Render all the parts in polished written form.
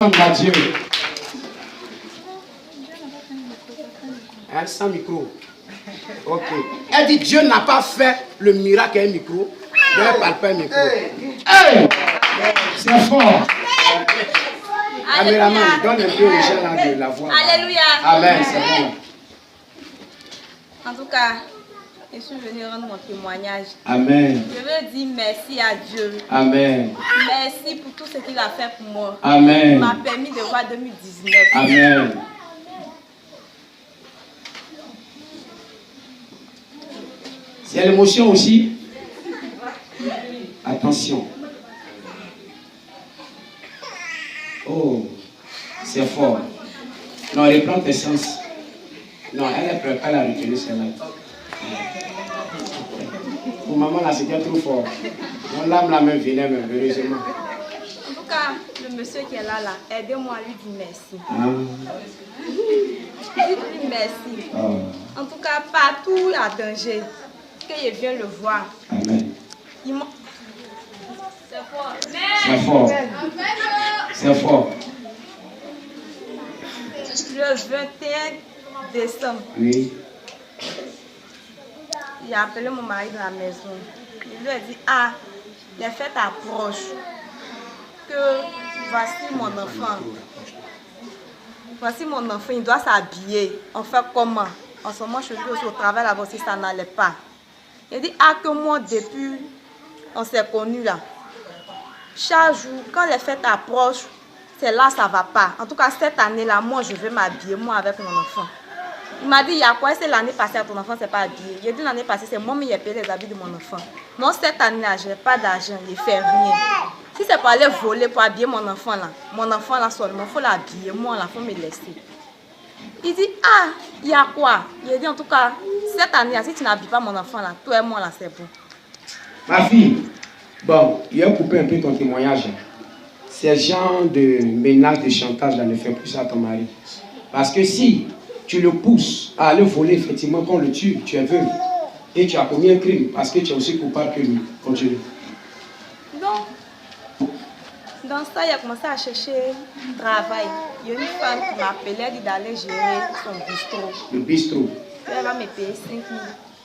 À Dieu. Elle sans micro. Ok. Elle dit Dieu n'a pas fait le miracle avec un micro. Donc elle parle pas un micro. Hey! C'est fort. Caméraman, donne un peu aux gens là de la voix. Alléluia. Amen, c'est bon. En tout cas, je suis venue rendre mon témoignage. Amen. Je veux dire merci à Dieu. Amen. Merci pour tout ce qu'il a fait pour moi. Amen. Il m'a permis de voir 2019. Amen. C'est l'émotion aussi. Attention. Oh, c'est fort. Non, reprends tes sens. Non, elle est prête, elle a retenu celle-là. Pour maman, là, c'était trop fort. Mon lame, la main venait, mais heureusement. En tout cas, le monsieur qui est là, aidez-moi à lui dire merci. Dites-lui merci. En tout cas, partout il y a danger, que je viens le voir. Amen. C'est fort. C'est fort. C'est fort. Le 21 décembre, Oui. j'ai appelé mon mari dans la maison. Il lui a dit, ah, les fêtes approchent. Que voici mon enfant. Voici mon enfant, il doit s'habiller. On fait comment? En ce moment, je suis aussi au travail là-bas si ça n'allait pas. Il dit, ah, que moi, depuis, on s'est connus là. Chaque jour, quand les fêtes approchent, c'est là ça ne va pas. En tout cas, cette année-là, moi, je vais m'habiller, moi, avec mon enfant. Il m'a dit, il y a quoi? C'est l'année passée, à ton enfant, c'est pas habillé. Il a dit, l'année passée, c'est moi qui ai payé les habits de mon enfant. Non, cette année-là, je n'ai pas d'argent, je ne fais rien. Si c'est pour aller voler, pour habiller mon enfant là seulement, il faut l'habiller, moi, là, il faut me laisser. Il dit, ah, il y a quoi? Il a dit, en tout cas, cette année-là, si tu n'habilles pas mon enfant là, toi et moi là, c'est bon. Ma fille, bon, il a coupé un peu ton témoignage. Ces genres de menaces, de chantage là, ne fais plus ça à ton mari. Parce que si tu le pousses à aller voler, effectivement, qu'on le tue, tu es veuve. Et tu as commis un crime parce que tu es aussi coupable que lui. Continue. Donc, dans ça, il a commencé à chercher travail. Il y a une femme qui m'appelait, elle dit d'aller gérer son bistrot. Le bistrot. Elle va me payer 5 000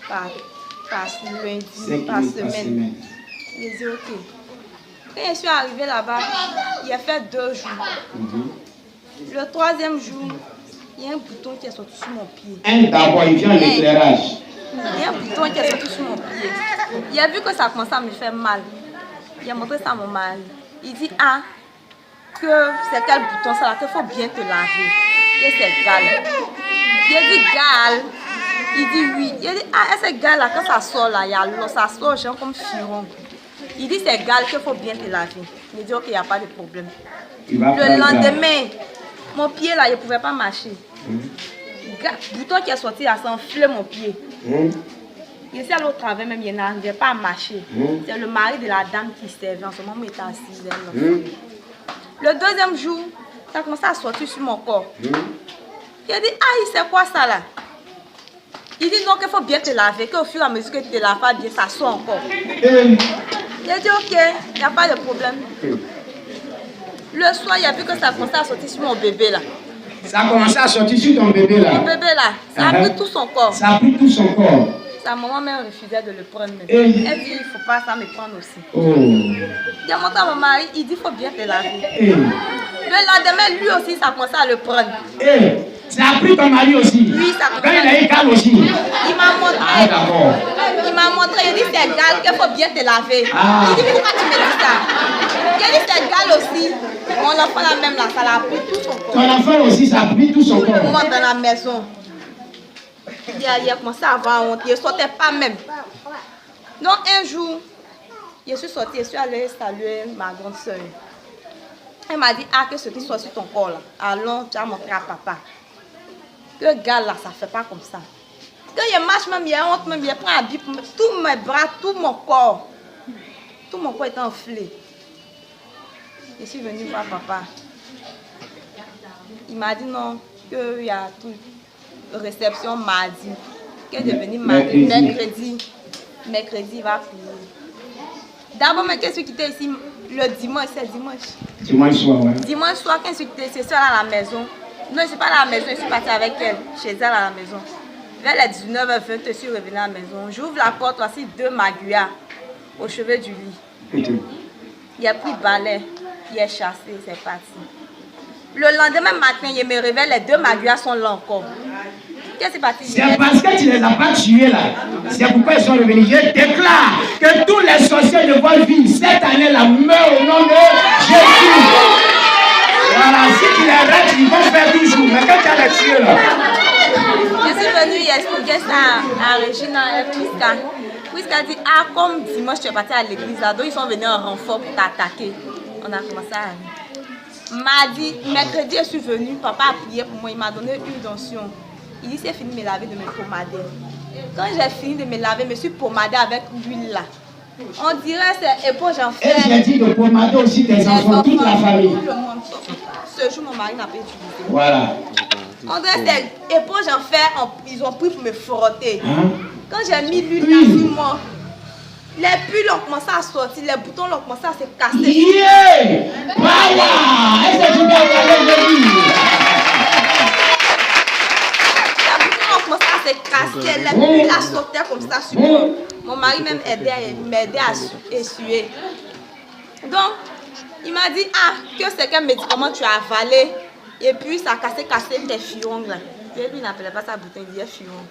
par lundi, 5 000 par semaine. J'ai dit ok. Quand je suis arrivée là-bas, il a fait 2 jours. Le 3e jour, il y a un bouton qui est sorti sur mon pied. D'abord, il vient à l'éclairage. Il y a un bouton qui est sorti sur mon pied. Il a vu que ça commençait à me faire mal. Il a montré ça à mon mari. Il dit, ah, que c'est quel bouton ça là, qu'il faut bien te laver. Et c'est gale. Il a dit gale. Il dit oui. Il a dit, ah, c'est gale là, quand ça sort là, il y a l'eau, ça sort genre comme furon. Il dit, c'est gale qu'il faut bien te laver. Il dit, ok, il n'y a pas de problème. Le lendemain, mon pied là, il ne pouvait pas marcher. Le bouton qui est sorti, ça a enflé mon pied. Il était allé au travail, même il n'arrivait pas à marcher. C'est le mari de la dame qui servait. En ce moment, il était assis. Le 2e jour, ça a commencé à sortir sur mon corps. Il a dit, ah, c'est quoi ça là? Il dit, non, qu'il faut bien te laver, qu'au fur et à mesure que tu te laves pas bien, ça sort encore. Il a dit, ok, il n'y a pas de problème. Le soir, il a vu que ça a commencé à sortir sur mon bébé là. Ça a commencé à sortir sur ton bébé là. Mon bébé là, ça a pris tout son corps. Ça a pris tout son corps. Sa maman même refusait de le prendre. Elle dit, il ne faut pas ça me prendre aussi. Il a montré à mon mari, il dit, il faut bien te laver. Le lendemain, lui aussi, ça a commencé à le prendre. Ça a pris ton mari aussi. Oui, ça a commencé à le prendre. Aussi. Il m'a montré. Ah, d'accord. Il m'a montré, il dit, c'est égal qu'il faut bien te laver. Il dit, pourquoi tu me dis ça? Il dit, c'est égal aussi. Mon enfant là même là, ça l'a pris tout son corps. Ton enfant aussi, ça a pris tout son corps. Tout le monde dans la maison. Il a commencé à avoir honte, il ne sortait pas même. Donc un jour, je suis sortie, je suis allée saluer ma grande soeur. Elle m'a dit, ah, que ce qui soit sur ton corps là, allons, tu as montré à papa. Que gars là, ça ne fait pas comme ça. Quand il marche même, il a honte même, il prend un bip, tous mes bras, tout mon corps est enflé. Je suis venue voir papa. Il m'a dit non, qu'il y a tout. Réception mardi, qu'elle est devenue mercredi, il va payer. D'abord, mais qu'est-ce qui était ici? Le dimanche, c'est dimanche. Dimanche soir, ouais. Dimanche soir, quand je suis seule à la maison, non, je ne suis pas à la maison, je suis partie avec elle, chez elle à la maison. Vers les 19h20, je suis revenue à la maison. J'ouvre la porte, voici 2 maguillas au chevet du lit. Il a pris balai, il est chassé, c'est parti. Le lendemain matin, il me réveille, les 2 maguillas sont là encore. Qu'est-ce qui s'est passé? C'est parce que tu ne les as pas tués là. C'est pourquoi ils sont revenus. Je déclare que tous les sorciers de votre vie, cette année-là, meurent au nom de Jésus. Voilà, si tu les rates, ils vont faire toujours. Mais quand tu as les tués là. Je suis venue expliquer ça à Regina et Priska. Priska dit, ah, comme dimanche tu es parti à l'église, là, donc ils sont venus en renfort pour t'attaquer. On a commencé à aller. Mardi, mercredi, je suis venue, papa a prié pour moi, il m'a donné une onction. Il dit, c'est fini de me laver, de me pommader. Quand j'ai fini de me laver, je me suis pommadée avec l'huile là. On dirait c'est éponge en fer. Et j'ai dit de pommader aussi tes enfants, toute la famille. Tout le monde. Ce jour, mon mari n'a pas utilisé. Voilà. On dirait c'est éponge en fer, ils ont pris pour me frotter. Hein? Quand j'ai mis l'huile là sur moi, les pulls ont commencé à sortir, les boutons ont commencé à se casser. Yeah! Power! Est-ce que tu peux regarder le livre? Se casser, les pulls la sautaient comme ça sur moi. Mon mari même m'aidait à essuyer. Donc, il m'a dit, ah, que c'est quel médicament tu as avalé et puis ça a cassé tes fions là. Et lui, il n'appelait pas ça bouton, il disait fions.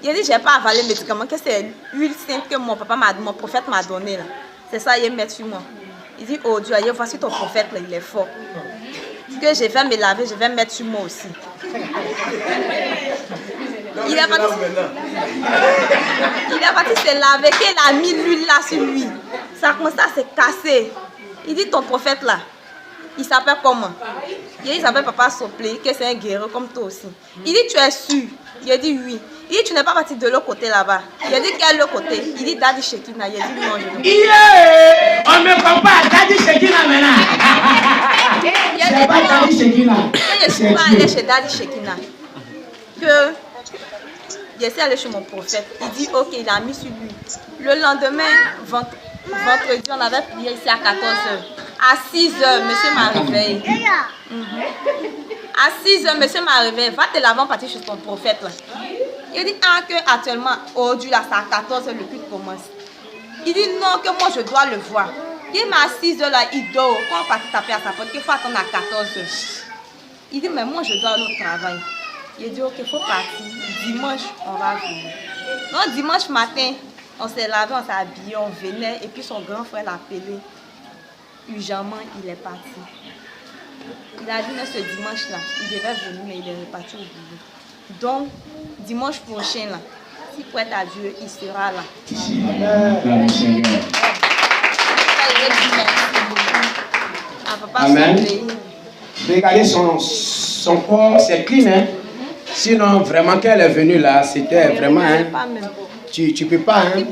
Il a dit, j'ai pas avalé le médicament, que c'est l'huile sainte que mon prophète m'a donné là. C'est ça, il met sur moi. Il dit, oh Dieu, voici ton prophète là, il est fort. Que je vais me laver, je vais mettre sur moi aussi. Il est parti se laver, qu'il a mis l'huile là sur lui. Ça a commencé à se casser. Il dit, ton prophète là, il s'appelle comment? Il s'appelle Papa Soplé, que c'est un guerrier comme toi aussi. Il dit, tu es sûr? Il a dit oui. Il dit, tu n'es pas parti de l'autre côté là-bas. Il a dit, quel autre côté? Il dit, Daddy Shekina. Il a dit, non, je ne. Yeah! On me compare Daddy Shekina maintenant. C'est pas Daddy Shekina. Je suis pas allée chez Daddy Shekina. Que je suis allée chez mon prophète. Il dit, ok, il a mis sur lui. Le lendemain, vendredi, on avait prié ici à 14h. À 6h, monsieur m'a réveillé. À 6h, monsieur m'a réveillé. Va te laver, partir chez ton prophète. Là. Il dit, ah, que actuellement, aujourd'hui, là, c'est à 14h, le culte commence. Il dit, non, que moi, je dois le voir. Il m'a à 6h, là, il dort. Quand on partit taper à sa porte, il faut attendre à 14h. Il dit, mais moi, je dois aller au travail. Il dit, ok, il faut partir. Dimanche, on va venir. Donc, dimanche matin, on s'est lavé, on s'est habillé, on venait. Et puis, son grand frère l'a appelé. Urgemment, il est parti. Il a dit, mais ce dimanche-là, il devait venir, mais il est reparti au boulot. Donc, dimanche prochain, là, s'il prête à Dieu, il sera là. Amen. Regardez son corps, c'est clean, hein? Sinon, vraiment, quand elle est venue là, c'était vraiment, hein? Tu peux pas, hein?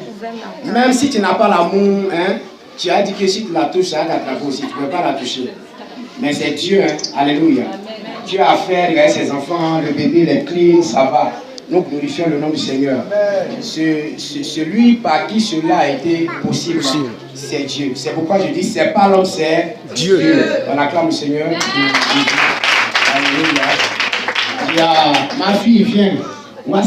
Même si tu n'as pas l'amour, hein? Tu as dit que si tu la touches, ça va t'attraper aussi. Tu ne peux pas la toucher. Mais c'est Dieu, hein? Alléluia. Dieu a fait, regarder ses enfants, le bébé, il est clean, ça va. Nous glorifions le nom du Seigneur. Celui par qui cela a été possible, c'est Dieu. C'est pourquoi je dis, c'est pas l'homme, c'est Dieu. On acclame le Seigneur. Alléluia. Ma fille, viens. Moi,